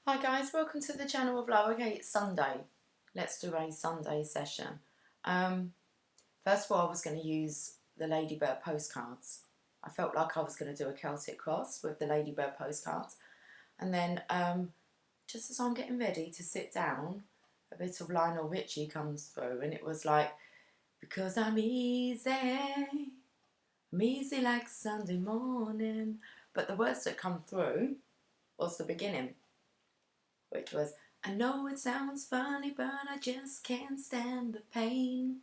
Hi guys, welcome to the channel of Low. Okay, it's Sunday. Let's do a Sunday session. First of all, I was going to use the Ladybird postcards. I felt like I was going to do a Celtic cross with the Ladybird postcards. And then, just as I'm getting ready to sit down, a bit of Lionel Richie comes through and it was like, because I'm easy like Sunday morning. But the words that come through was the beginning, which was, I know it sounds funny, but I just can't stand the pain.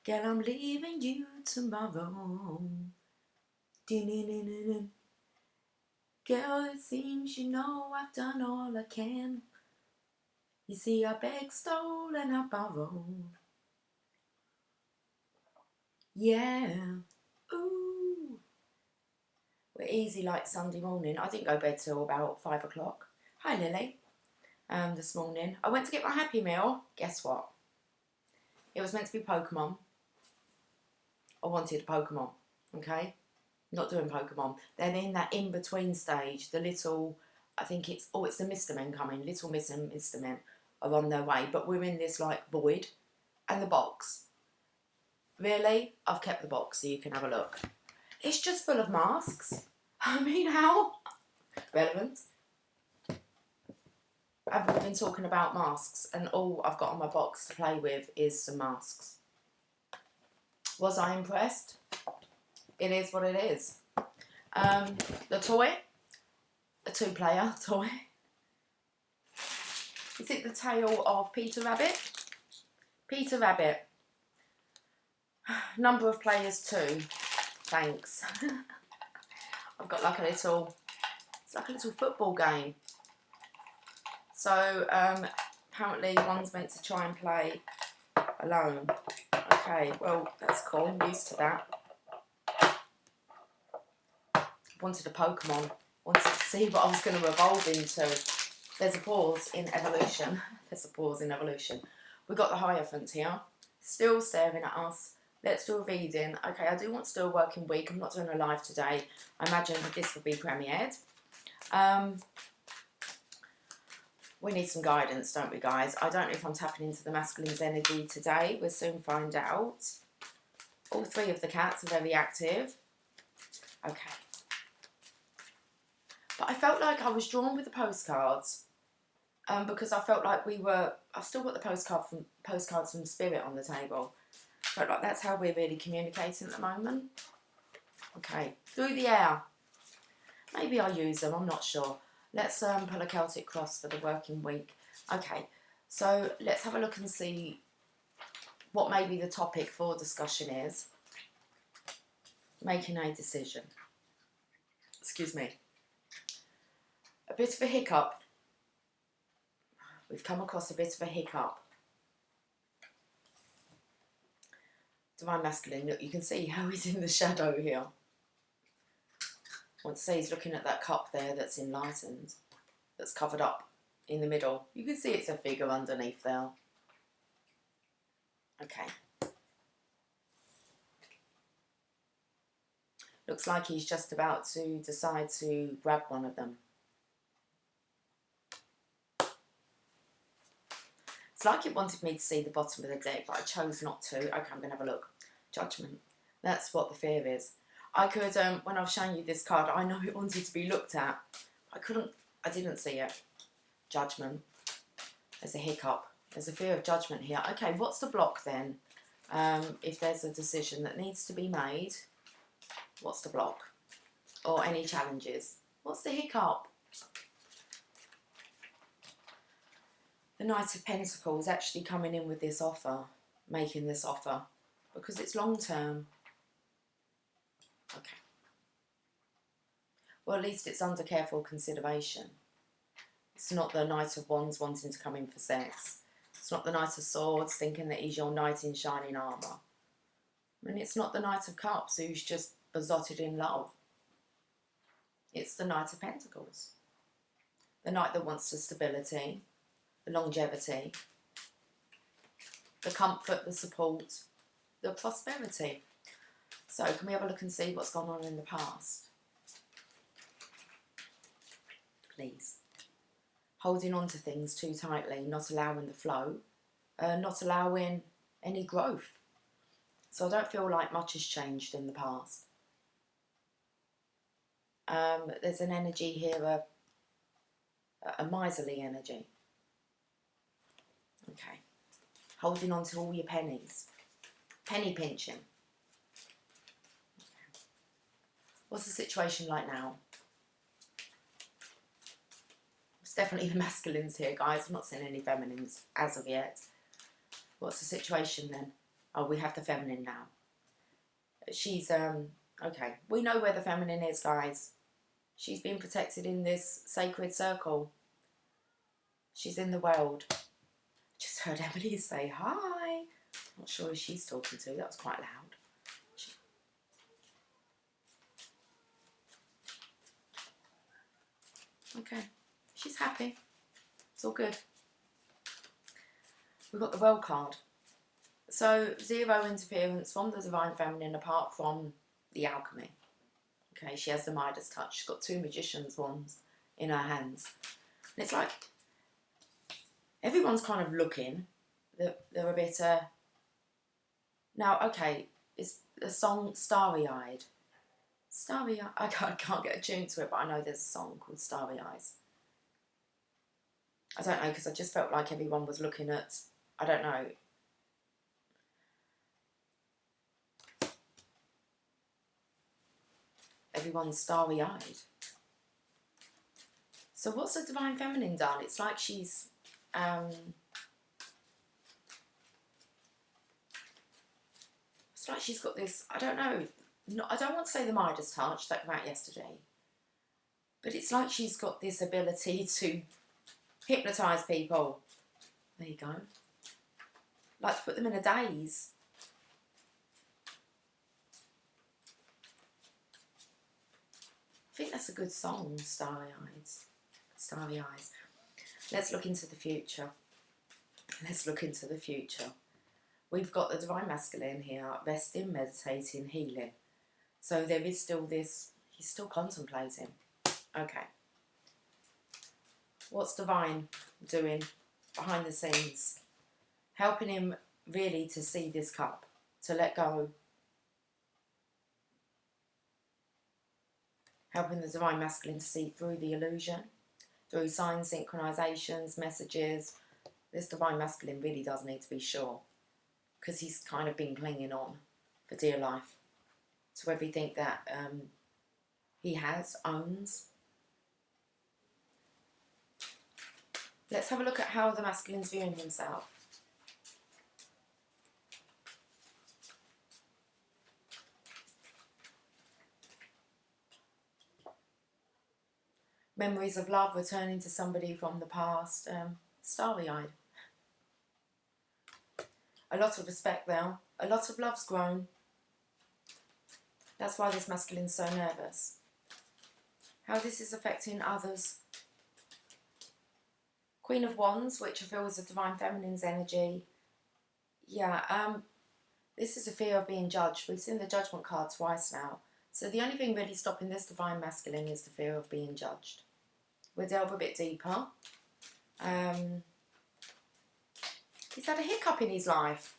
Girl, I'm leaving you tomorrow. Girl, it seems you know I've done all I can. You see, I beg, stole, and I borrow. Yeah, ooh. We're easy like Sunday morning. I didn't go to bed till about 5 o'clock. Hi, Lily. This morning. I went to get my Happy Meal. Guess what? It was meant to be Pokemon. I wanted a Pokemon, okay? Not doing Pokemon. Then in that in-between stage, the little, I think it's the Mr. Men coming. Little Miss and Mr. Men are on their way. But we're in this, like, void. And the box. Really? I've kept the box so you can have a look. It's just full of masks. I mean, how? Relevant. I've been talking about masks, and all I've got on my box to play with is some masks. Was I impressed? It is what it is. The toy, a two-player toy. Is it the tail of Peter Rabbit? Peter Rabbit. Number of players 2. Thanks. I've got like it's like a little football game. So, apparently one's meant to try and play alone. Okay, well, that's cool. I'm used to that. Wanted a Pokemon. Wanted to see what I was going to evolve into. There's a pause in evolution. There's a pause in evolution. We've got the Hierophant here. Still staring at us. Let's do a reading. Okay, I do want to do a working week. I'm not doing a live today. I imagine that this will be premiered. We need some guidance, don't we, guys? I don't know if I'm tapping into the masculine's energy today. We'll soon find out. All 3 of the cats are very active. Okay. But I felt like I was drawn with the postcards because I felt like I've still got the postcards from Spirit on the table. Felt like that's how we're really communicating at the moment. Okay. Through the air. Maybe I'll use them, I'm not sure. Let's pull a Celtic cross for the working week. Okay, so let's have a look and see what maybe the topic for discussion is. Making a decision. Excuse me. A bit of a hiccup. We've come across a bit of a hiccup. Divine Masculine, look, you can see how he's in the shadow here. I want to say he's looking at that cup there that's enlightened, that's covered up in the middle. You can see it's a figure underneath there. Okay. Looks like he's just about to decide to grab one of them. It's like it wanted me to see the bottom of the deck, but I chose not to. Okay, I'm going to have a look. Judgment. That's what the fear is. I could, when I've shown you this card, I know it wanted to be looked at. I didn't see it. Judgment. There's a hiccup. There's a fear of judgment here. Okay, what's the block then? If there's a decision that needs to be made, what's the block? Or any challenges? What's the hiccup? The Knight of Pentacles actually coming in with this offer, making this offer, because it's long term. Okay. Well, at least it's under careful consideration. It's not the Knight of Wands wanting to come in for sex. It's not the Knight of Swords thinking that he's your knight in shining armour. And it's not the Knight of Cups who's just besotted in love. It's the Knight of Pentacles. The Knight that wants the stability, the longevity, the comfort, the support, the prosperity. So, can we have a look and see what's gone on in the past? Please. holding on to things too tightly, not allowing the flow, not allowing any growth. So I don't feel like much has changed in the past. There's an energy here, a miserly energy. Okay. Holding on to all your pennies. Penny pinching. Okay. What's the situation like now? It's definitely the masculines here, guys. I'm not seeing any feminines as of yet. What's the situation then? Oh, we have the feminine now. She's, okay. We know where the feminine is, guys. She's been protected in this sacred circle. She's in the world. Just heard Emily say hi. Not sure who she's talking to. That was quite loud. Okay. She's happy. It's all good. We've got the World card. So, 0 interference from the Divine Feminine apart from the alchemy. Okay, she has the Midas touch. She's got 2 Magician's wands in her hands. And it's like, everyone's kind of looking. They're a bit, now, okay, it's the song Starry Eyed. Starry Eyed, I can't get a tune to it, but I know there's a song called Starry Eyes. I don't know, because I just felt like everyone was looking at, I don't know. Everyone's starry-eyed. So what's the Divine Feminine done? It's like she's, it's like she's got this, I don't know, I don't want to say the Midas touch, that came out yesterday. But it's like she's got this ability to hypnotise people. There you go. Like to put them in a daze. I think that's a good song, Starry Eyes. Starry Eyes. Let's look into the future. Let's look into the future. We've got the Divine Masculine here, resting, meditating, healing. So there is still this, he's still contemplating. Okay. What's Divine doing behind the scenes? Helping him really to see this cup, to let go. Helping the Divine Masculine to see through the illusion, through signs, synchronizations, messages. This Divine Masculine really does need to be sure, because he's kind of been clinging on for dear life to everything that he has, owns. Let's have a look at how the masculine's viewing himself. Memories of love, returning to somebody from the past, starry-eyed. A lot of respect there. A lot of love's grown. That's why this masculine's so nervous. How this is affecting others. Queen of Wands, which I feel is a Divine Feminine's energy. Yeah, this is a fear of being judged. We've seen the Judgment card twice now. So the only thing really stopping this Divine Masculine is the fear of being judged. We'll delve a bit deeper. He's had a hiccup in his life.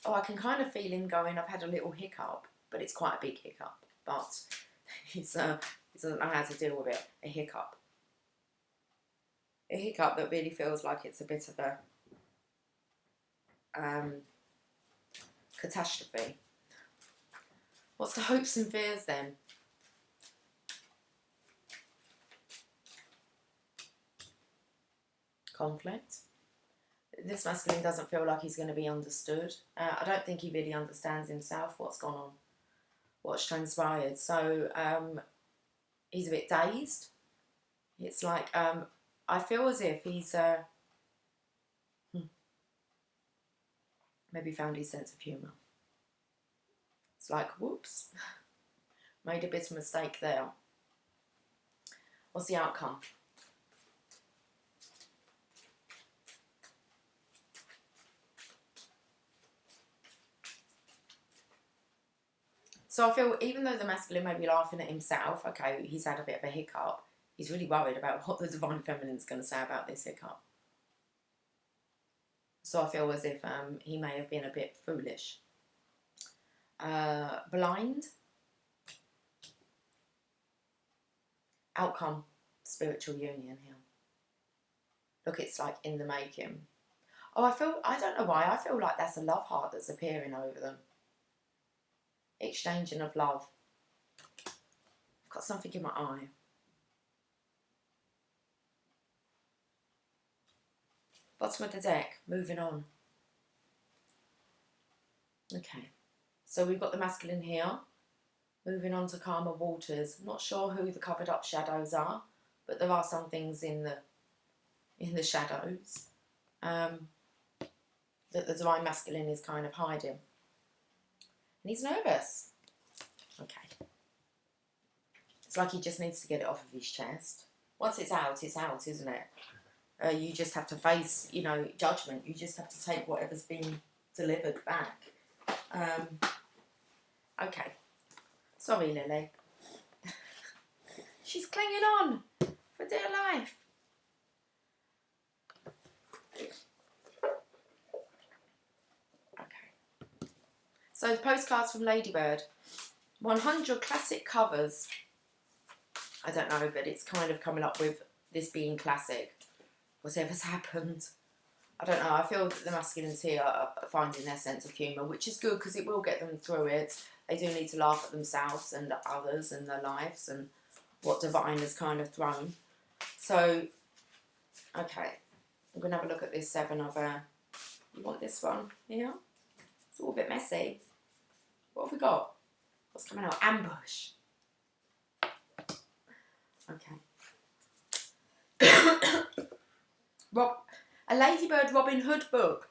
Oh, I can kind of feel him going, I've had a little hiccup, but it's quite a big hiccup. But he doesn't know how to deal with it. A hiccup. A hiccup that really feels like it's a bit of a catastrophe. What's the hopes and fears then? Conflict. This masculine doesn't feel like he's going to be understood. I don't think he really understands himself, what's gone on, what's transpired. So he's a bit dazed. It's like, I feel as if he's maybe found his sense of humour. It's like, whoops, made a bit of a mistake there. What's the outcome? So I feel even though the masculine may be laughing at himself, okay, he's had a bit of a hiccup, he's really worried about what the divine feminine's going to say about this hiccup. So I feel as if he may have been a bit foolish. Blind. Outcome, spiritual union here. Look, it's like in the making. Oh, I don't know why, I feel like that's a love heart that's appearing over them. Exchanging of love. I've got something in my eye. Bottom of the deck, moving on. Okay, so we've got the masculine here. Moving on to calmer waters. Not sure who the covered up shadows are, but there are some things in the shadows that the divine masculine is kind of hiding. And he's nervous. Okay. It's like he just needs to get it off of his chest. Once it's out, isn't it? You just have to face, you know, judgment. You just have to take whatever's been delivered back. Okay. Sorry, Lily. She's clinging on for dear life. Okay. So the postcards from Ladybird. 100 classic covers. I don't know, but it's kind of coming up with this being classic. Whatever's happened. I don't know, I feel that the masculines here are finding their sense of humour, which is good because it will get them through it. They do need to laugh at themselves and others and their lives and what divine has kind of thrown. So, okay, I'm going to have a look at this seven of you want this one here? It's all a bit messy. What have we got? What's coming out? Ambush. Okay. A Ladybird Robin Hood book.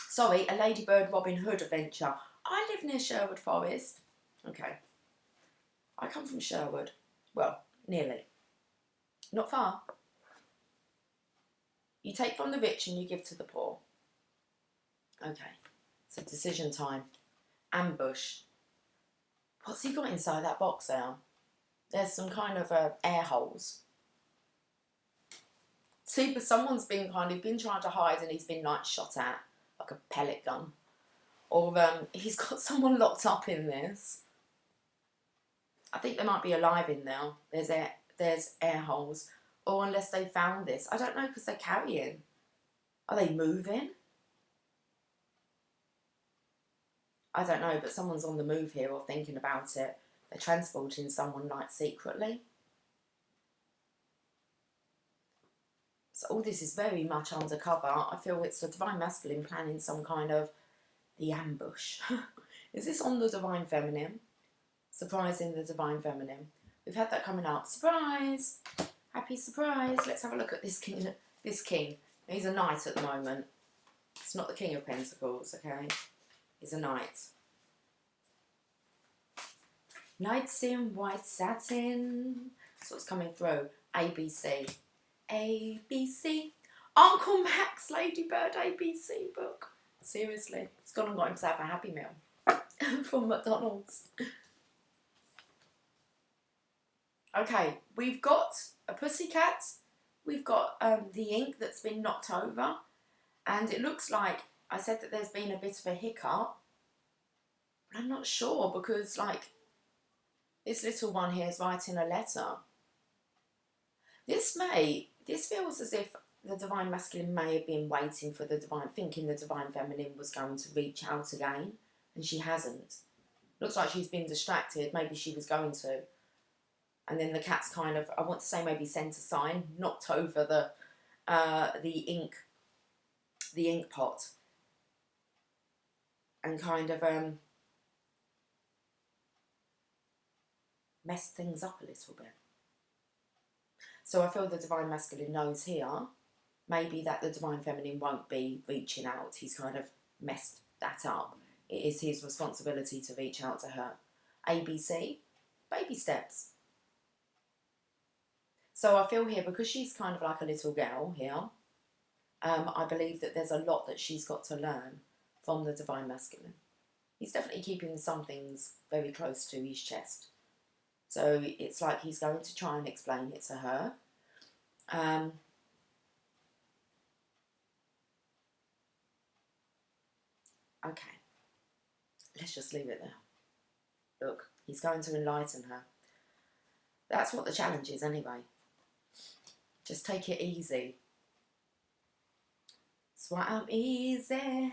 Sorry, a Ladybird Robin Hood adventure. I live near Sherwood Forest. Okay. I come from Sherwood. Well, nearly. Not far. You take from the rich and you give to the poor. Okay. So decision time. Ambush. What's he got inside that box there? There's some kind of air holes. See, but someone's been been trying to hide and he's been like shot at, like a pellet gun. Or he's got someone locked up in this. I think they might be alive in there. There's air holes. Or unless they found this. I don't know because they're carrying. Are they moving? I don't know, but someone's on the move here or thinking about it. They're transporting someone like secretly. So all this is very much undercover. I feel it's the divine masculine planning some kind of the ambush. Is this on the divine feminine? Surprising the divine feminine. We've had that coming up. Surprise! Happy surprise. Let's have a look at this king. This king. He's a knight at the moment. It's not the King of Pentacles, okay? He's a knight. Knights in white satin. That's what's coming through. ABC. ABC. Uncle Max Ladybird ABC book. Seriously. He's gone and got himself a Happy Meal from McDonald's. Okay, we've got a pussycat. We've got the ink that's been knocked over. And it looks like, I said that there's been a bit of a hiccup. But I'm not sure because, like, this little one here is writing a letter. This feels as if the divine masculine may have been waiting for the divine, thinking the divine feminine was going to reach out again. And she hasn't. Looks like she's been distracted. Maybe she was going to. And then the cat's kind of, I want to say maybe sent a sign, knocked over the ink pot. And kind of messed things up a little bit. So I feel the divine masculine knows here, maybe that the divine feminine won't be reaching out. He's kind of messed that up. It is his responsibility to reach out to her. ABC, baby steps. So I feel here, because she's kind of like a little girl here, I believe that there's a lot that she's got to learn from the divine masculine. He's definitely keeping some things very close to his chest. So it's like he's going to try and explain it to her. Okay, let's just leave it there. Look, he's going to enlighten her. That's what the challenge is anyway. Just take it easy. That's why I'm easy.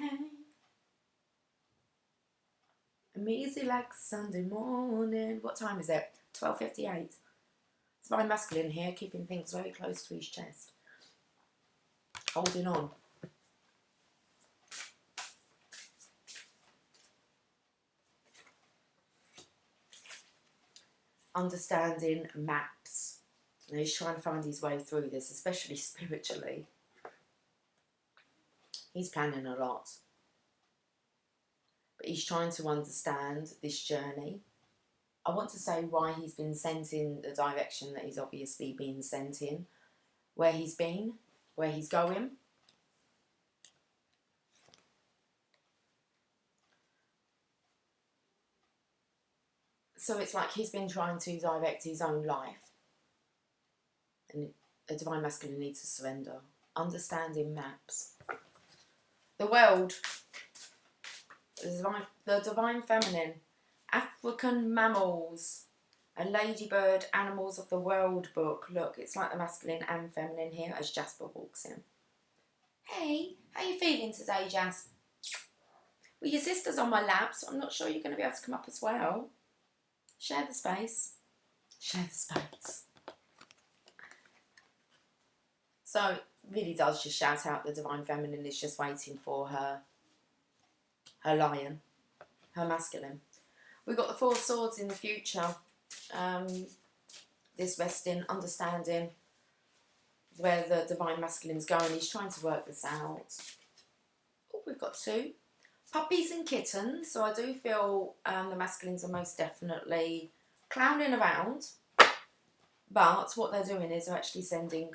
I'm easy like Sunday morning. What time is it? 12:58. Divine masculine here, keeping things very close to his chest. Holding on. Understanding maps. And he's trying to find his way through this, especially spiritually. He's planning a lot. But he's trying to understand this journey. I want to say why he's been sent in the direction that he's obviously been sent in. Where he's been, where he's going. So it's like he's been trying to direct his own life. And a divine masculine needs to surrender. Understanding maps. The world. The divine feminine. African mammals. A ladybird, animals of the world book. Look, it's like the masculine and feminine here as Jasper walks in. Hey, how you feeling today, Jasper? Well, your sister's on my lap, so I'm not sure you're going to be able to come up as well. Share the space. Share the space. So, really does just shout out the divine feminine is just waiting for her lion, her masculine. We've got the Four Swords in the future. This resting, understanding where the divine masculine's going. He's trying to work this out. Oh, we've got two. Puppies and kittens. So I do feel the masculines are most definitely clowning around. But what they're doing is they're actually sending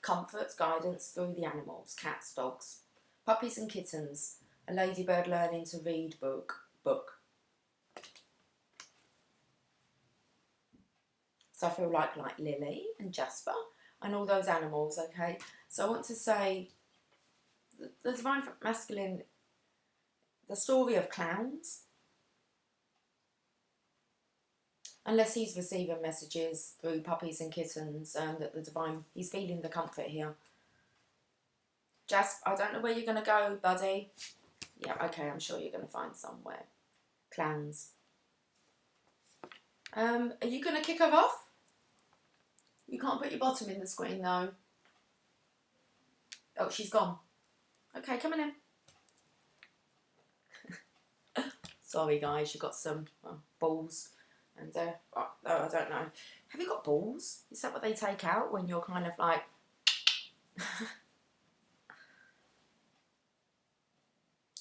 comfort, guidance through the animals. Cats, dogs. Puppies and kittens. A ladybird learning to read book. So I feel like Lily and Jasper and all those animals, okay? So I want to say the divine masculine, the story of clowns, unless he's receiving messages through puppies and kittens, that the divine, he's feeling the comfort here. Jasper, I don't know where you're going to go, buddy. Yeah, okay, I'm sure you're going to find somewhere. Clowns. Are you going to kick her off? You can't put your bottom in the screen though. Oh, she's gone. Okay, come on in. Sorry guys, you got some balls. And, oh, I don't know. Have you got balls? Is that what they take out when you're kind of like...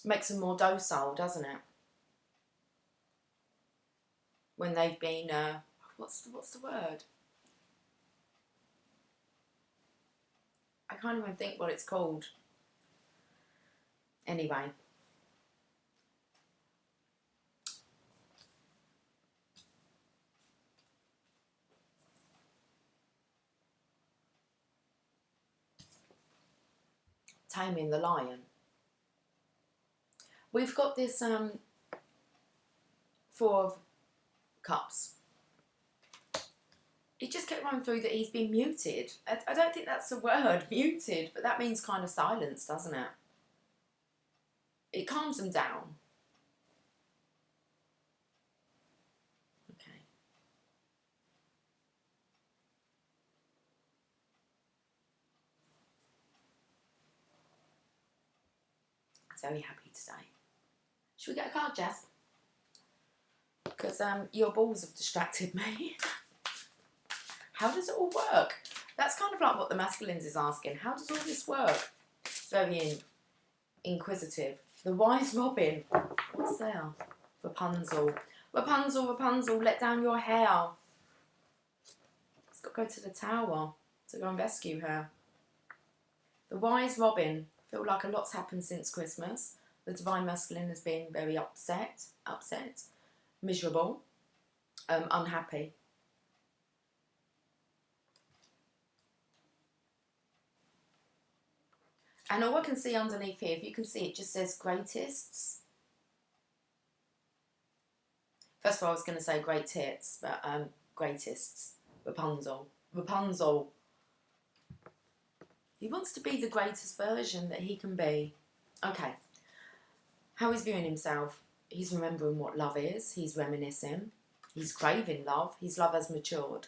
Makes them more docile, doesn't it? When they've been, what's the word? I can't even think what it's called. Anyway. Taming the lion. We've got this Four of Cups. He just kept running through that he's been muted. I don't think that's a word, muted, but that means kind of silence, doesn't it? It calms them down. Okay. I'm very happy today. Should we get a card, Jess? Because your balls have distracted me. How does it all work? That's kind of like what the masculines is asking. How does all this work? It's very inquisitive. The wise Robin. What's there? Rapunzel. Rapunzel, Rapunzel, let down your hair. He's got to go to the tower to go and rescue her. The wise Robin. I feel like a lot's happened since Christmas. The divine masculine has been very upset, miserable, unhappy. And all I can see underneath here, if you can see, it just says greatest. First of all, I was going to say great tits, but greatest. Rapunzel. Rapunzel. He wants to be the greatest version that he can be. Okay. How he's viewing himself. He's remembering what love is. He's reminiscing. He's craving love. His love has matured.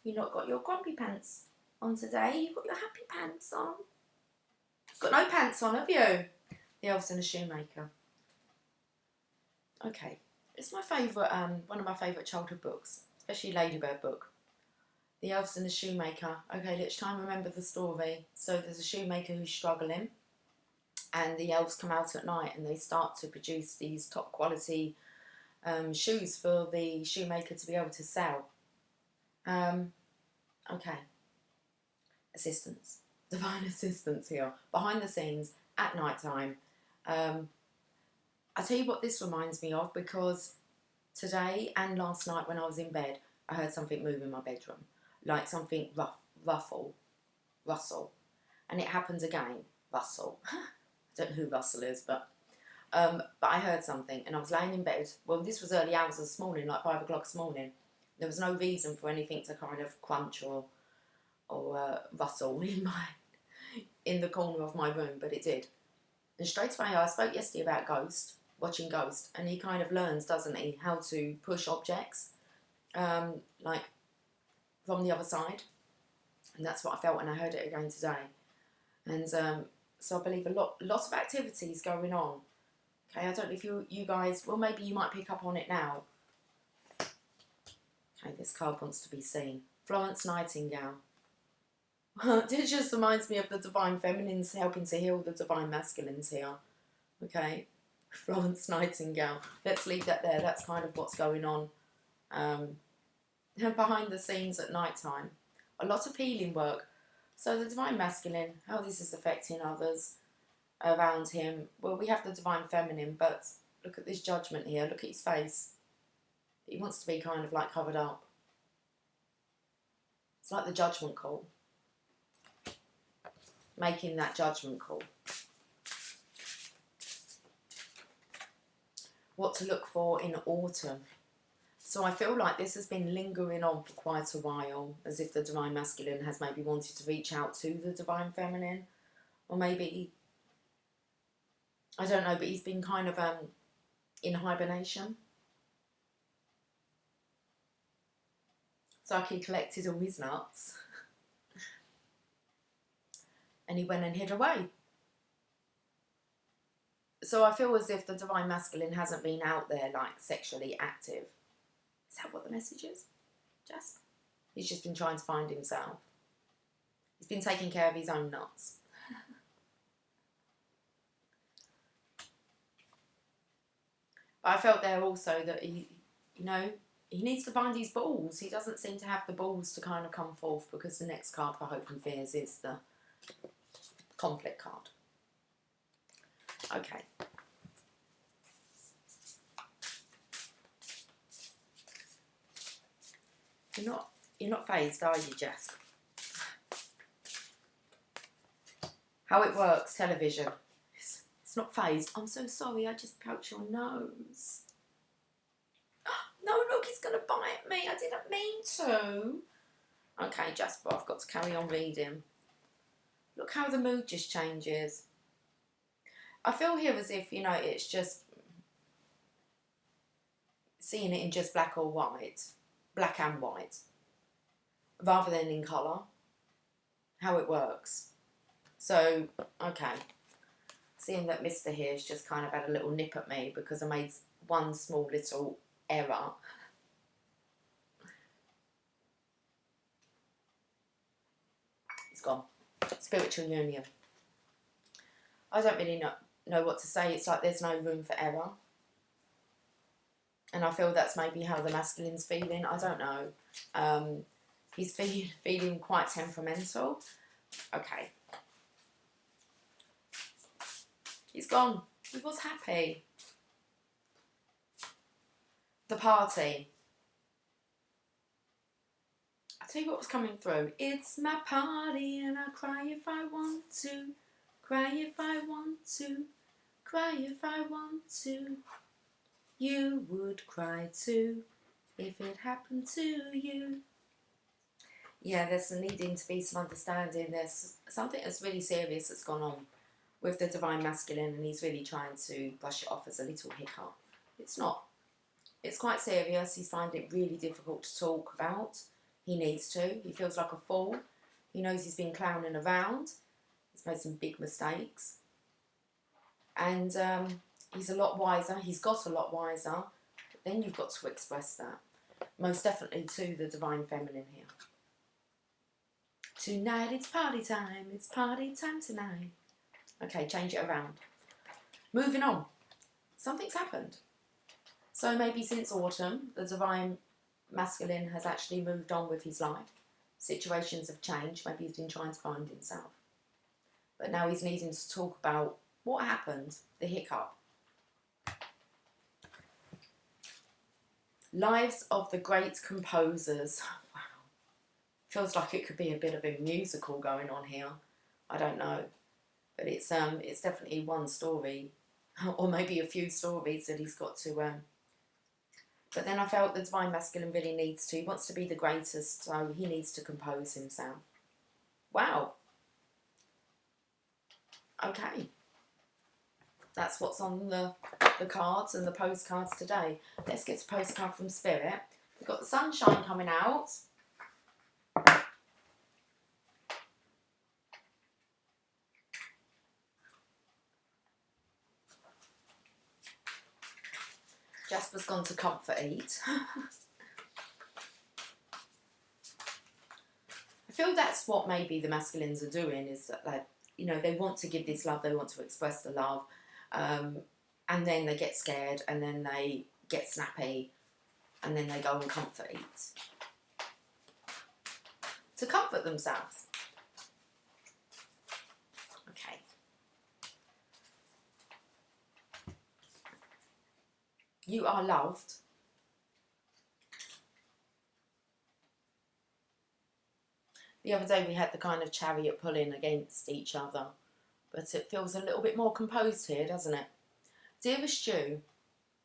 You've not got your grumpy pants on today. You've got your happy pants on. Got no pants on, have you? The Elves and the Shoemaker. Okay. It's my favourite, one of my favourite childhood books. Especially Ladybird book. The Elves and the Shoemaker. Okay, let's try and remember the story. So there's a shoemaker who's struggling. And the elves come out at night and they start to produce these top quality shoes for the shoemaker to be able to sell. Okay. Assistance. Divine assistance here. Behind the scenes, at night time. I'll tell you what this reminds me of, because today and last night when I was in bed, I heard something move in my bedroom. Like something rustle. And it happened again. Rustle. I don't know who Russell is, but I heard something and I was laying in bed. Well, this was early hours this morning, like 5 o'clock this morning. There was no reason for anything to kind of crunch or rustle in the corner of my room, but it did. And straight away, I spoke yesterday about watching Ghost, and he kind of learns, doesn't he, how to push objects, like from the other side. And that's what I felt when I heard it again today. And so I believe a lot of activities going on. Okay, I don't know if you guys, well, maybe you might pick up on it now. Okay, this card wants to be seen. Florence Nightingale. It just reminds me of the divine feminines helping to heal the divine masculines here. Okay, Florence Nightingale. Let's leave that there. That's kind of what's going on behind the scenes at night time. A lot of healing work. So the divine masculine, how this is affecting others around him. Well, we have the divine feminine, but look at this judgment here. Look at his face. He wants to be kind of like covered up. It's like the judgment call. Making that judgment call. What to look for in autumn. So I feel like this has been lingering on for quite a while, as if the divine masculine has maybe wanted to reach out to the divine feminine. Or maybe, I don't know, but he's been kind of in hibernation. It's like he collected all his nuts. And he went and hid away. So I feel as if the divine masculine hasn't been out there like sexually active. Is that what the message is? Just? He's just been trying to find himself. He's been taking care of his own nuts. But I felt there also that he needs to find his balls. He doesn't seem to have the balls to kind of come forth, because the next card for Hope and Fears is the conflict card. Okay. You're not phased, are you, Jess? How it works, television. It's not phased. I'm so sorry, I just poked your nose. No, look, he's going to bite me. I didn't mean to. Okay, Jasper, I've got to carry on reading. Look how the mood just changes. I feel here as if, it's just seeing it in just black or white. Black and white. Rather than in colour. How it works. So, okay. Seeing that Mr. here has just kind of had a little nip at me because I made one small little error. It's gone. Spiritual union. I don't really know. know what to say. It's like there's no room for error. And I feel that's maybe how the masculine's feeling. I don't know. He's feeling quite temperamental. Okay. He's gone. He was happy. The party. I'll tell you what was coming through. It's my party and I cry if I want to. Cry if I want to. Cry if I want to. You would cry too if it happened to you. Yeah, there's needing to be some understanding. There's something that's really serious that's gone on with the divine masculine, and he's really trying to brush it off as a little hiccup. It's not. It's quite serious. He's finding it really difficult to talk about. He needs to. He feels like a fool. He knows he's been clowning around. He's made some big mistakes. And he's a lot wiser. He's got a lot wiser. But then you've got to express that. Most definitely to the divine feminine here. Tonight it's party time. It's party time tonight. Okay, change it around. Moving on. Something's happened. So maybe since autumn, the divine masculine has actually moved on with his life. Situations have changed. Maybe he's been trying to find himself. But now he's needing to talk about what happened, the hiccup. Lives of the great composers. Wow. Feels like it could be a bit of a musical going on here. I don't know. But it's definitely one story. Or maybe a few stories that he's got to... But then I felt the divine masculine really needs to. He wants to be the greatest, so he needs to compose himself. Wow. Okay. That's what's on the cards and the postcards today. Let's get a postcard from Spirit. We've got the sunshine coming out. Jasper's gone to comfort eat. I feel that's what maybe the masculines are doing, is that they want to give this love, they want to express the love, and then they get scared, and then they get snappy, and then they go and comfort eat. To comfort themselves. Okay. You are loved. The other day we had the kind of chariot pulling against each other, but it feels a little bit more composed here, doesn't it? Dearest you,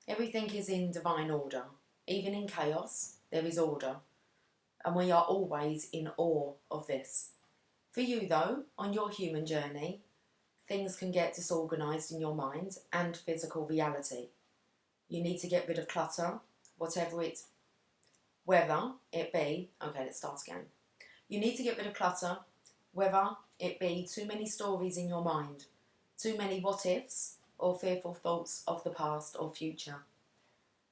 everything is in divine order. Even in chaos, there is order. And we are always in awe of this. For you though, on your human journey, things can get disorganised in your mind and physical reality. You need to get rid of clutter, whether it be... Okay, let's start again. You need to get rid of clutter, whether it be too many stories in your mind, too many what-ifs, or fearful thoughts of the past or future.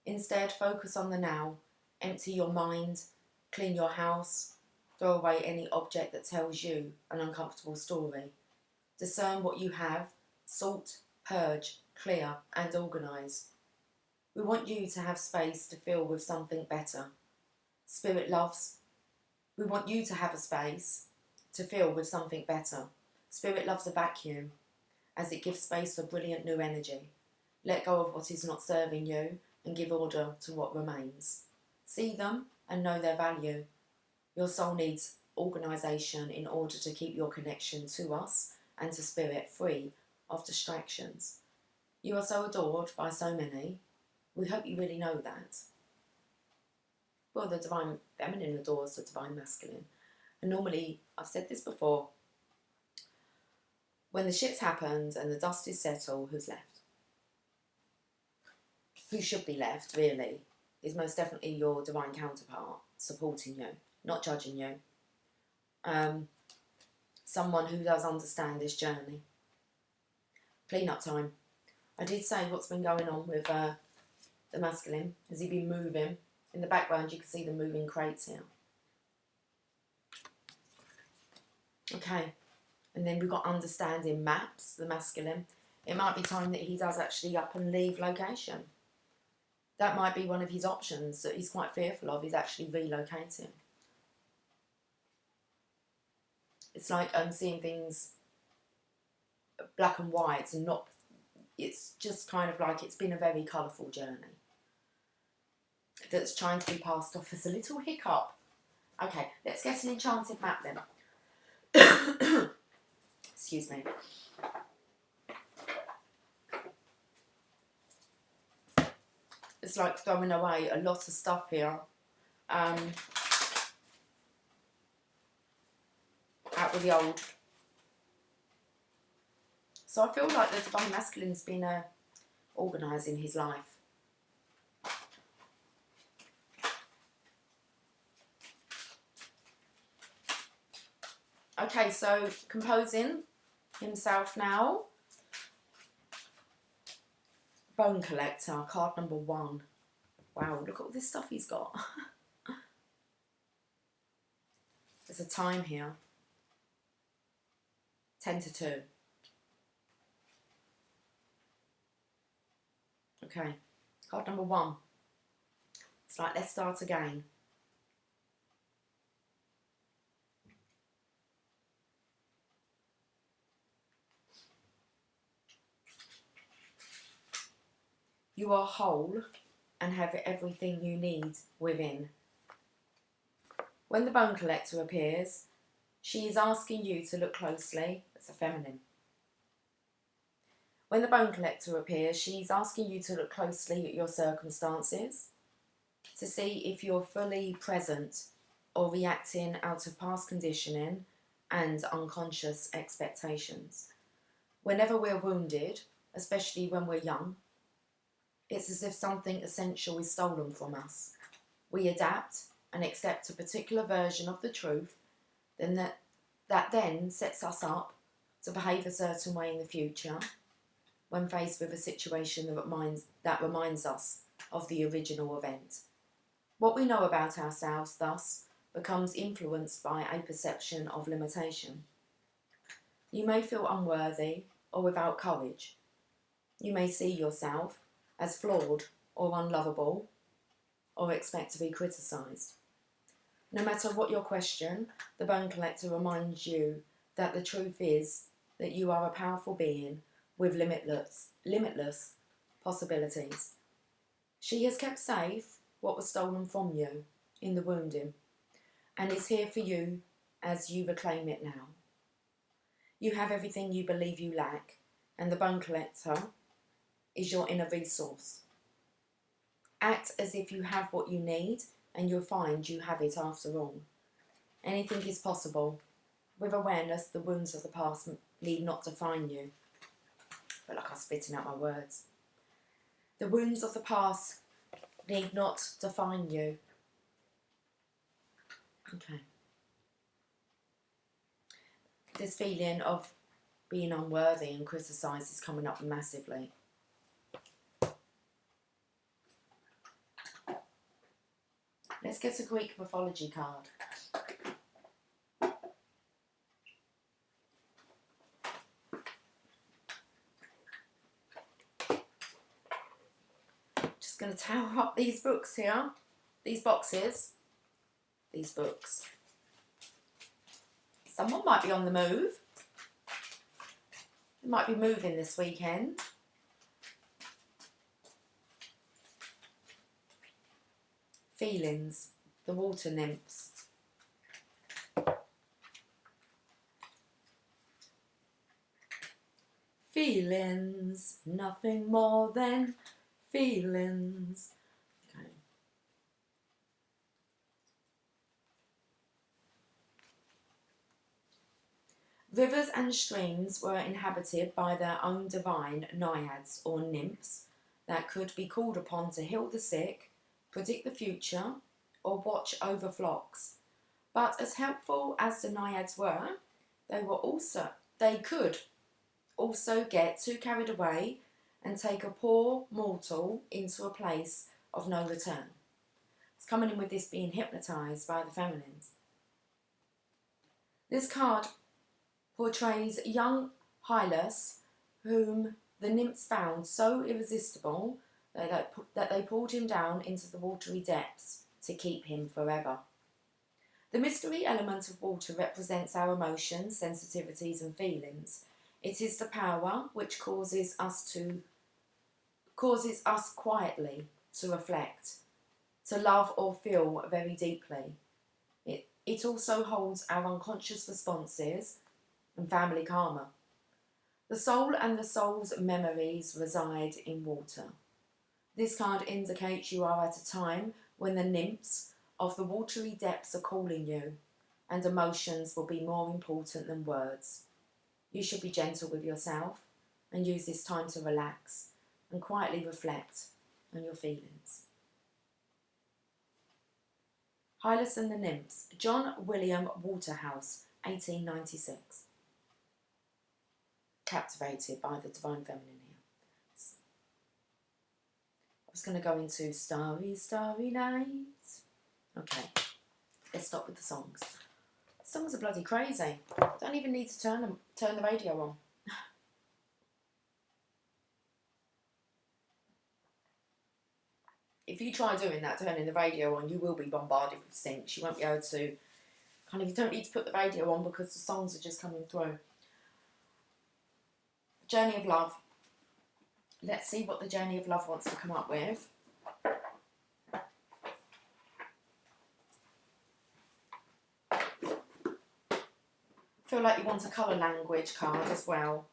Instead, focus on the now. Empty your mind, clean your house, throw away any object that tells you an uncomfortable story. Discern what you have, sort, purge, clear, and organise. We want you to have space to fill with something better. Spirit loves. We want you to have a space to fill with something better. Spirit loves a vacuum, as it gives space for brilliant new energy. Let go of what is not serving you and give order to what remains. See them and know their value. Your soul needs organisation in order to keep your connection to us and to Spirit free of distractions. You are so adored by so many. We hope you really know that. Well, the divine feminine adores the divine masculine. And normally, I've said this before, when the shit's happened and the dust is settled, who's left? Who should be left, really, is most definitely your divine counterpart, supporting you, not judging you. Someone who does understand this journey. Clean up time. I did say what's been going on with the masculine. Has he been moving? In the background, you can see the moving crates here. Okay. And then we've got understanding maps, the masculine. It might be time that he does actually up and leave location. That might be one of his options that he's quite fearful of, is actually relocating. It's like seeing things black and white and not, it's just kind of like it's been a very colourful journey that's trying to be passed off as a little hiccup. Okay, let's get an enchanted map then. Excuse me. It's like throwing away a lot of stuff here. Out with the old. So I feel like the Divine Masculine's been organising his life. Okay, so composing himself now. Bone Collector, card number 1. Wow, look at all this stuff he's got. There's a time here. 10 to 2. Okay, card number 1. It's like, let's start again. You are whole and have everything you need within. When the Bone Collector appears, she is asking you to look closely. It's a feminine. When the Bone Collector appears, she's asking you to look closely at your circumstances to see if you're fully present or reacting out of past conditioning and unconscious expectations. Whenever we're wounded, especially when we're young, it's as if something essential is stolen from us. We adapt and accept a particular version of the truth, then that then sets us up to behave a certain way in the future when faced with a situation that reminds us of the original event. What we know about ourselves, thus, becomes influenced by a perception of limitation. You may feel unworthy or without courage. You may see yourself as flawed or unlovable, or expect to be criticised. No matter what your question, the Bone Collector reminds you that the truth is that you are a powerful being with limitless possibilities. She has kept safe what was stolen from you in the wounding, and is here for you as you reclaim it now. You have everything you believe you lack, and the Bone Collector is your inner resource. Act as if you have what you need, and you'll find you have it after all. Anything is possible. With awareness, the wounds of the past need not define you. I feel like I'm spitting out my words. The wounds of the past need not define you. Okay. This feeling of being unworthy and criticised is coming up massively. Let's get a Greek mythology card. Just going to tower up these books here. These boxes. These books. Someone might be on the move. They might be moving this weekend. Feelings, the water nymphs. Feelings, nothing more than feelings. Okay. Rivers and streams were inhabited by their own divine naiads or nymphs that could be called upon to heal the sick, predict the future, or watch over flocks. But as helpful as the naiads were, they could also get too carried away and take a poor mortal into a place of no return. It's coming in with this being hypnotised by the feminines. This card portrays young Hylas, whom The nymphs found so irresistible that they pulled him down into the watery depths to keep him forever. The mystery element of water represents our emotions, sensitivities and feelings. It is the power which causes us quietly to reflect, to love or feel very deeply. It also holds our unconscious responses and family karma. The soul and the soul's memories reside in water. This card indicates you are at a time when the nymphs of the watery depths are calling you, and emotions will be more important than words. You should be gentle with yourself and use this time to relax and quietly reflect on your feelings. Hylas and the Nymphs, John William Waterhouse, 1896. Captivated by the Divine Feminine here. I was going to go into Starry, Starry Nights. Okay, let's stop with the songs. Songs are bloody crazy. Don't even need to turn the radio on. If you try doing that, turning the radio on, you will be bombarded with syncs. You won't be able to, you don't need to put the radio on because the songs are just coming through. Journey of Love. Let's see what the Journey of Love wants to come up with. Feel like you want a colour language card as well.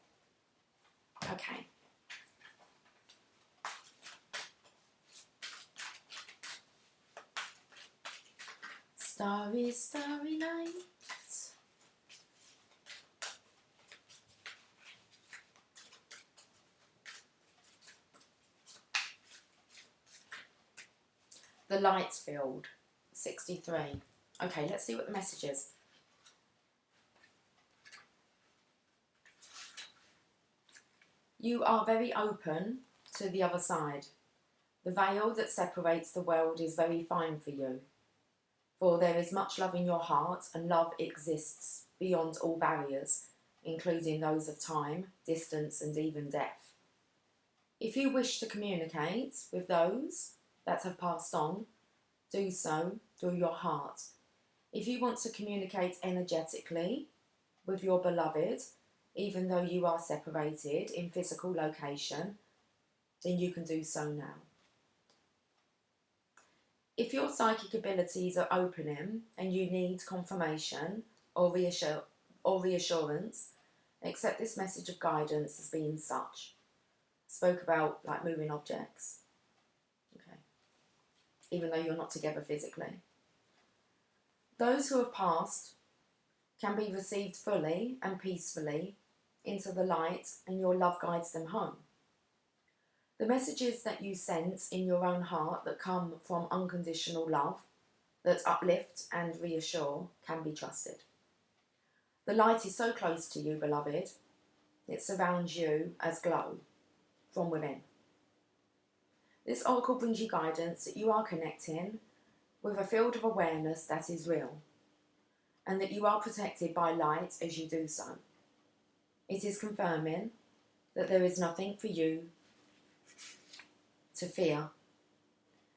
Okay. Starry, starry night. The Lights Field, 63. Okay, let's see what the message is. You are very open to the other side. The veil that separates the world is very fine for you. For there is much love in your heart, and love exists beyond all barriers, including those of time, distance, and even death. If you wish to communicate with those that have passed on, do so through your heart. If you want to communicate energetically with your beloved, even though you are separated in physical location, then you can do so now. If your psychic abilities are opening and you need confirmation or reassurance, accept this message of guidance as being such. Spoke about like moving objects. Okay. Even though you're not together physically. Those who have passed can be received fully and peacefully into the light, and your love guides them home. The messages that you sense in your own heart that come from unconditional love, that uplift and reassure, can be trusted. The light is so close to you, beloved, it surrounds you as glow from within. This oracle brings you guidance that you are connecting with a field of awareness that is real, and that you are protected by light as you do so. It is confirming that there is nothing for you to fear,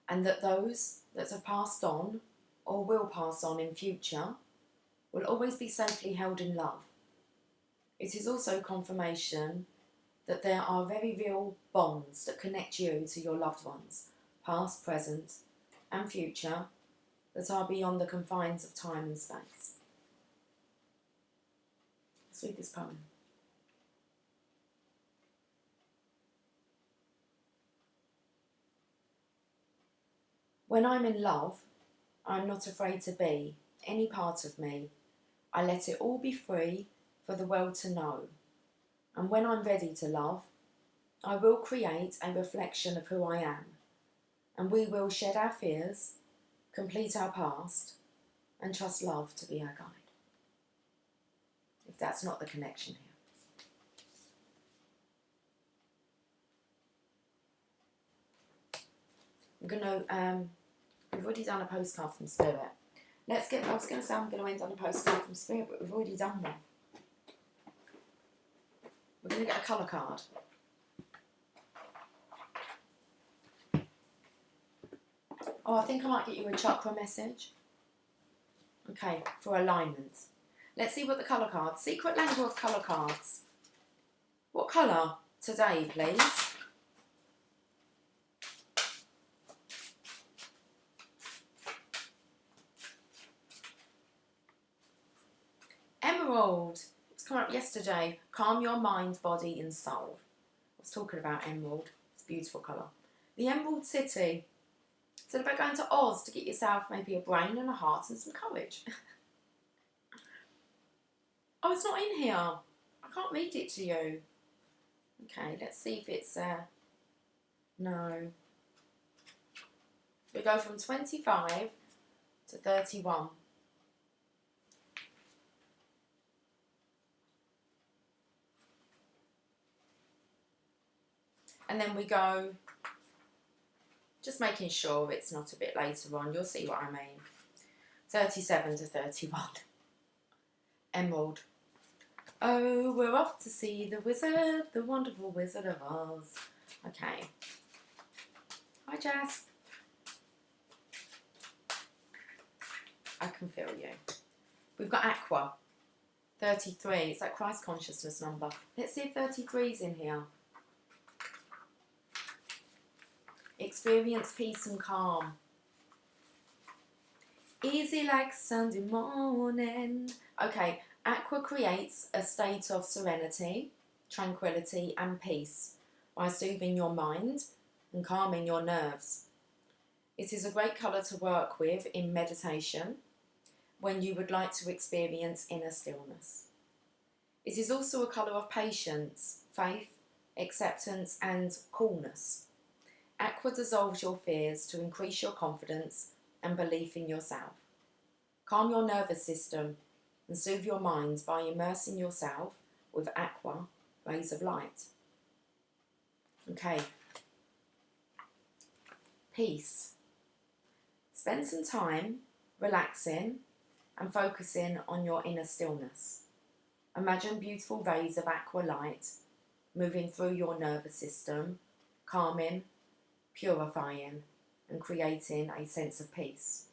and that those that have passed on or will pass on in future will always be safely held in love. It is also confirmation that there are very real bonds that connect you to your loved ones, past, present and future, that are beyond the confines of time and space. Let's read this poem. When I'm in love, I'm not afraid to be any part of me. I let it all be free for the world to know. And when I'm ready to love, I will create a reflection of who I am. And we will shed our fears, complete our past, and trust love to be our guide. If that's not the connection here. I'm going to, we've already done a postcard from Spirit. I was going to say I'm going to end on a postcard from Spirit, but we've already done one. We're going to get a colour card. Oh, I think I might get you a chakra message. Okay, for alignment. Let's see what the colour cards. Secret language of colour cards. What colour today, please? Emerald. It's come up yesterday. Calm your mind, body and soul. I was talking about emerald. It's a beautiful colour. The Emerald City. It's about going to Oz to get yourself maybe a brain and a heart and some courage. Oh, it's not in here. I can't read it to you. Okay, let's see if it's... no. We go from 25 to 31. And then we go, just making sure it's not a bit later on. You'll see what I mean. 37 to 31. Emerald. Oh, we're off to see the wizard, the wonderful Wizard of Oz. Okay. Hi, Jazz. I can feel you. We've got Aqua. 33. It's that Christ consciousness number. Let's see if 33's in here. Experience peace and calm. Easy like Sunday morning. Okay, Aqua creates a state of serenity, tranquility and peace by soothing your mind and calming your nerves. It is a great colour to work with in meditation when you would like to experience inner stillness. It is also a colour of patience, faith, acceptance and coolness. Aqua dissolves your fears to increase your confidence and belief in yourself. Calm your nervous system and soothe your mind by immersing yourself with Aqua rays of light. Okay. Peace. Spend some time relaxing and focusing on your inner stillness. Imagine beautiful rays of Aqua light moving through your nervous system, calming, purifying and creating a sense of peace.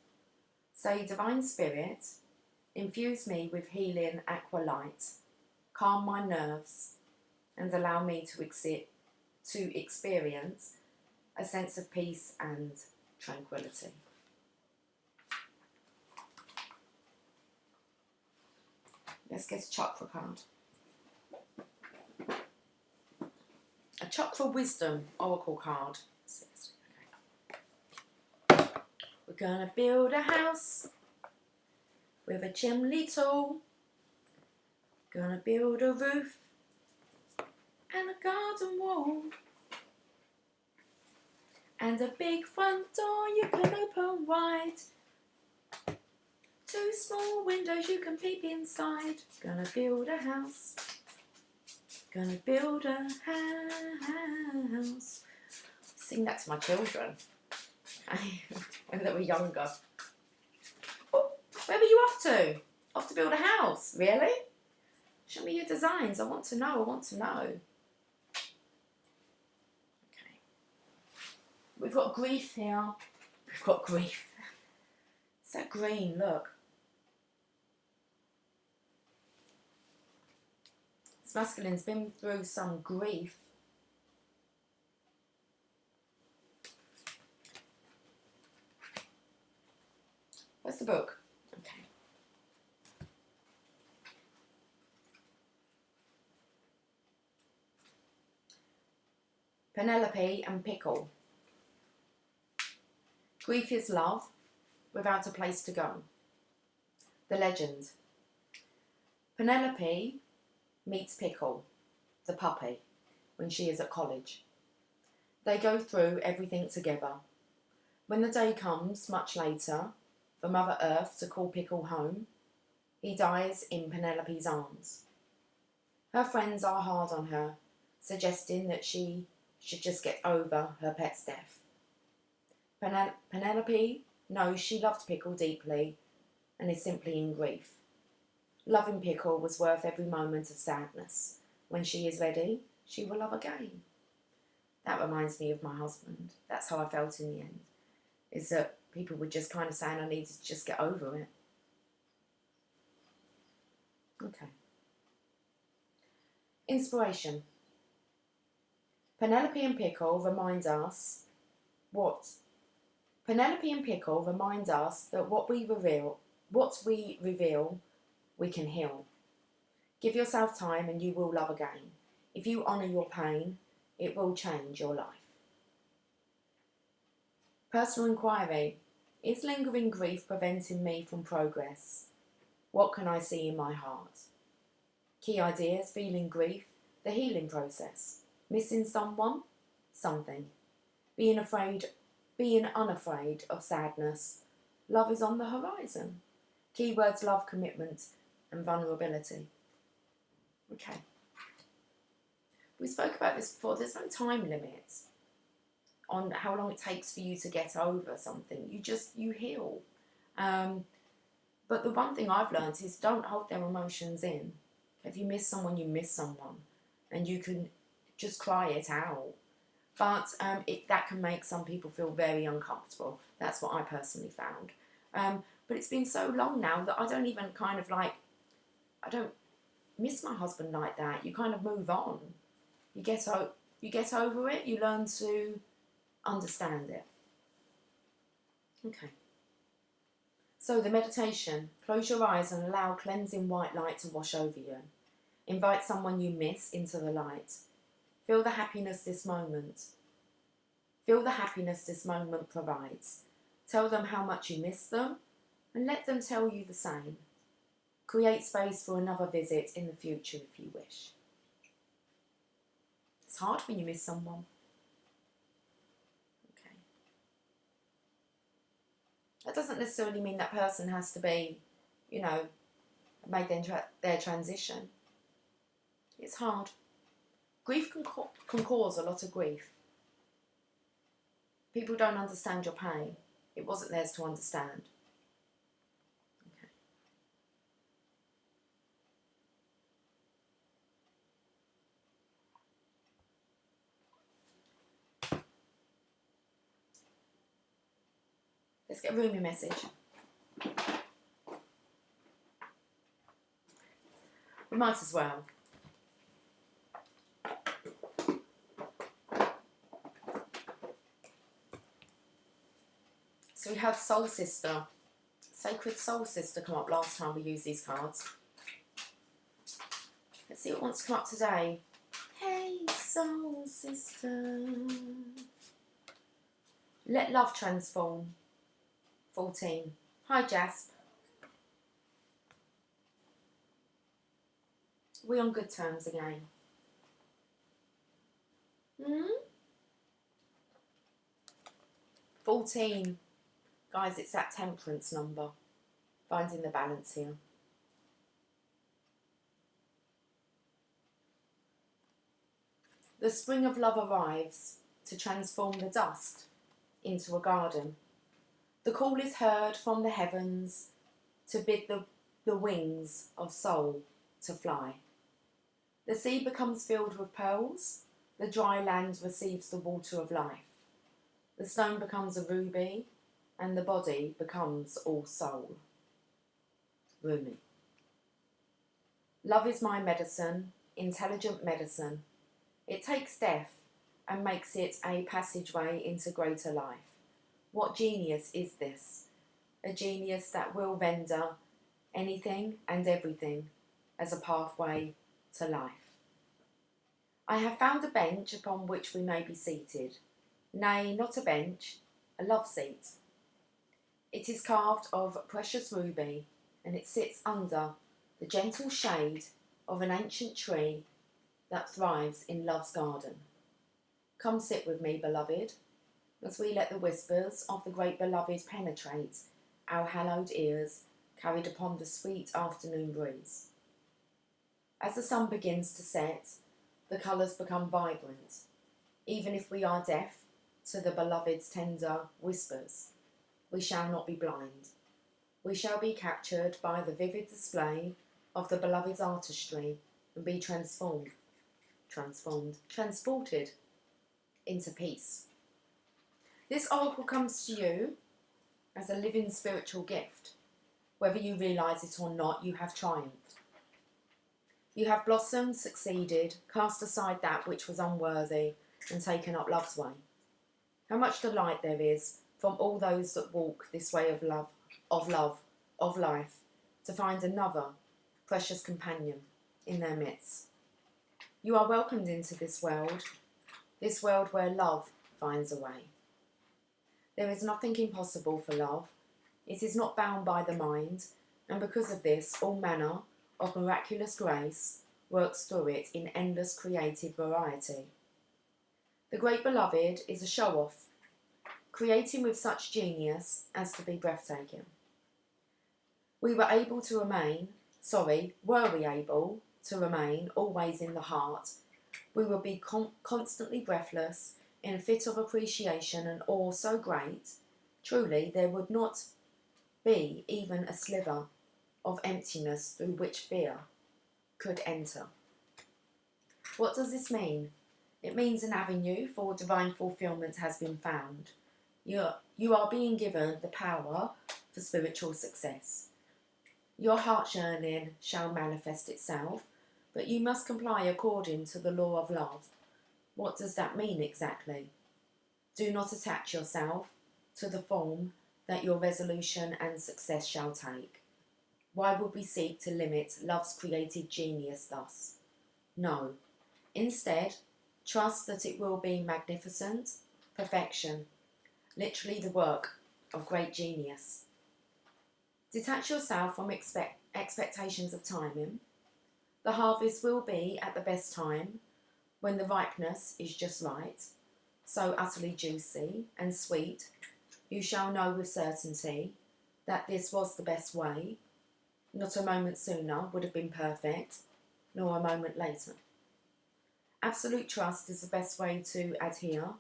Say, Divine Spirit, infuse me with healing Aqua light, calm my nerves and allow me to experience a sense of peace and tranquility. Let's get a chakra card. A chakra wisdom oracle card. We're gonna build a house with a chimney tool. Gonna build a roof and a garden wall. And a big front door you can open wide. 2 small windows you can peep inside. Gonna build a house. Gonna build a house. Sing that to my children when they were younger. Oh, where were you off to? Off to build a house? Really? Show me your designs. I want to know. I want to know. Okay. We've got grief here. We've got grief. It's that green, look. This masculine's been through some grief. Where's the book? Okay. Penelope and Pickle. Grief is love without a place to go. The legend. Penelope meets Pickle, the puppy, when she is at college. They go through everything together. When the day comes, much later, for Mother Earth to call Pickle home, he dies in Penelope's arms. Her friends are hard on her, suggesting that she should just get over her pet's death. Penelope knows she loved Pickle deeply and is simply in grief. Loving Pickle was worth every moment of sadness. When she is ready, she will love again. That reminds me of my husband. That's how I felt in the end. Is that people were just kind of saying I needed to just get over it. Okay. Inspiration. Penelope and Pickle remind us what? Penelope and Pickle remind us that what we reveal, we can heal. Give yourself time and you will love again. If you honour your pain, it will change your life. Personal inquiry. Is lingering grief preventing me from progress? What can I see in my heart? Key ideas, feeling grief, the healing process. Missing someone, something. Being unafraid of sadness. Love is on the horizon. Keywords, love, commitment and vulnerability. Okay. We spoke about this before. There's no time limit on how long it takes for you to get over something. You heal. But the one thing I've learned is don't hold their emotions in. If you miss someone, you miss someone. And you can just cry it out. But that can make some people feel very uncomfortable. That's what I personally found. But it's been so long now that I don't even I don't miss my husband like that. You kind of move on. You get over it. You learn to understand it. Okay. So the meditation. Close your eyes and allow cleansing white light to wash over you. Invite someone you miss into the light. Feel the happiness this moment. Feel the happiness this moment provides. Tell them how much you miss them and let them tell you the same. Create space for another visit in the future if you wish. It's hard when you miss someone. Okay. That doesn't necessarily mean that person has to be, made their transition. It's hard. Grief can cause a lot of grief. People don't understand your pain. It wasn't theirs to understand. Okay. Let's get a Rumi message. We might as well. So we had Soul Sister, Sacred Soul Sister come up last time we used these cards. Let's see what wants to come up today. Hey, Soul Sister. Let love transform. 14. Hi, Jasp. We on good terms again. 14. Guys, it's that temperance number. Finding the balance here. The spring of love arrives to transform the dust into a garden. The call is heard from the heavens to bid the wings of soul to fly. The sea becomes filled with pearls. The dry land receives the water of life. The stone becomes a ruby, and the body becomes all soul. Rumi. Love is my medicine, intelligent medicine. It takes death and makes it a passageway into greater life. What genius is this? A genius that will render anything and everything as a pathway to life. I have found a bench upon which we may be seated. Nay, not a bench, a love seat. It is carved of precious ruby, and it sits under the gentle shade of an ancient tree that thrives in love's garden. Come sit with me, beloved, as we let the whispers of the great beloved penetrate our hallowed ears, carried upon the sweet afternoon breeze. As the sun begins to set, the colours become vibrant, even if we are deaf to the beloved's tender whispers. We shall not be blind. We shall be captured by the vivid display of the beloved's artistry and be transported into peace. This oracle comes to you as a living spiritual gift. Whether you realise it or not, you have triumphed. You have blossomed, succeeded, cast aside that which was unworthy, and taken up love's way. How much delight there is from all those that walk this way of love, of life, to find another precious companion in their midst. You are welcomed into this world where love finds a way. There is nothing impossible for love. It is not bound by the mind, and because of this, all manner of miraculous grace works through it in endless creative variety. The great beloved is a show-off, creating with such genius as to be breathtaking. Were we able to remain always in the heart, we would be constantly breathless in a fit of appreciation and awe so great, truly there would not be even a sliver of emptiness through which fear could enter. What does this mean? It means an avenue for divine fulfillment has been found. You are being given the power for spiritual success. Your heart yearning shall manifest itself, but you must comply according to the law of love. What does that mean exactly? Do not attach yourself to the form that your resolution and success shall take. Why would we seek to limit love's creative genius thus? No. Instead, trust that it will be magnificent, perfection, literally the work of great genius. Detach yourself from expectations of timing. The harvest will be at the best time, when the ripeness is just right, so utterly juicy and sweet, you shall know with certainty that this was the best way. Not a moment sooner would have been perfect, nor a moment later. Absolute trust is the best way to adhere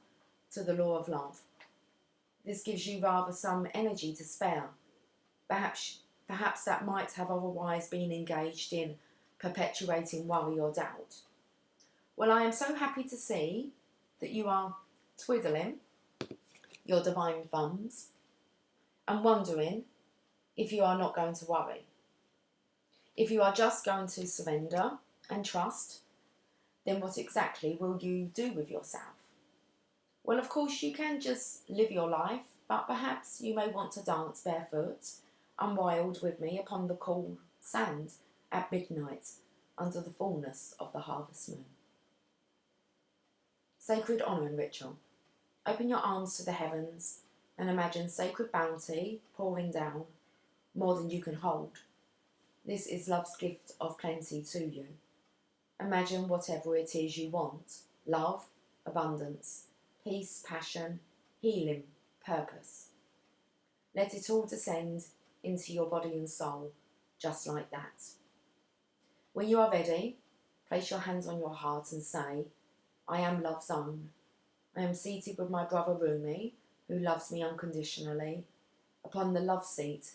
to the law of love. This gives you rather some energy to spare. Perhaps that might have otherwise been engaged in perpetuating worry or doubt. Well, I am so happy to see that you are twiddling your divine thumbs and wondering if you are not going to worry. If you are just going to surrender and trust, then what exactly will you do with yourself? Well, of course, you can just live your life, but perhaps you may want to dance barefoot and wild with me upon the cool sand at midnight under the fullness of the harvest moon. Sacred honouring ritual. Open your arms to the heavens and imagine sacred bounty pouring down, more than you can hold. This is love's gift of plenty to you. Imagine whatever it is you want: love, abundance, peace, passion, healing, purpose. Let it all descend into your body and soul, just like that. When you are ready, place your hands on your heart and say, I am love's own. I am seated with my brother Rumi, who loves me unconditionally, upon the love seat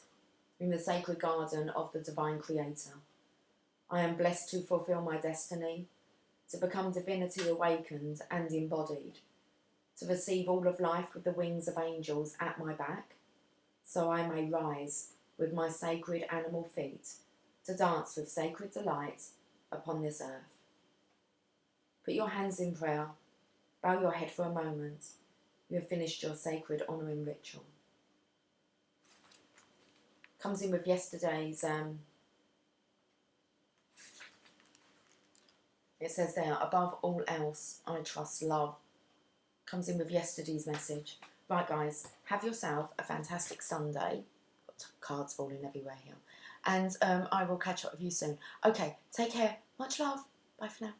in the sacred garden of the divine creator. I am blessed to fulfill my destiny, to become divinity awakened and embodied, to receive all of life with the wings of angels at my back, so I may rise with my sacred animal feet to dance with sacred delight upon this earth. Put your hands in prayer, bow your head for a moment. You have finished your sacred honouring ritual. Comes in with yesterday's, it says there, above all else, I trust love. Comes in with yesterday's message. Right, guys, have yourself a fantastic Sunday. Got cards falling everywhere here. And I will catch up with you soon. Okay, take care. Much love. Bye for now.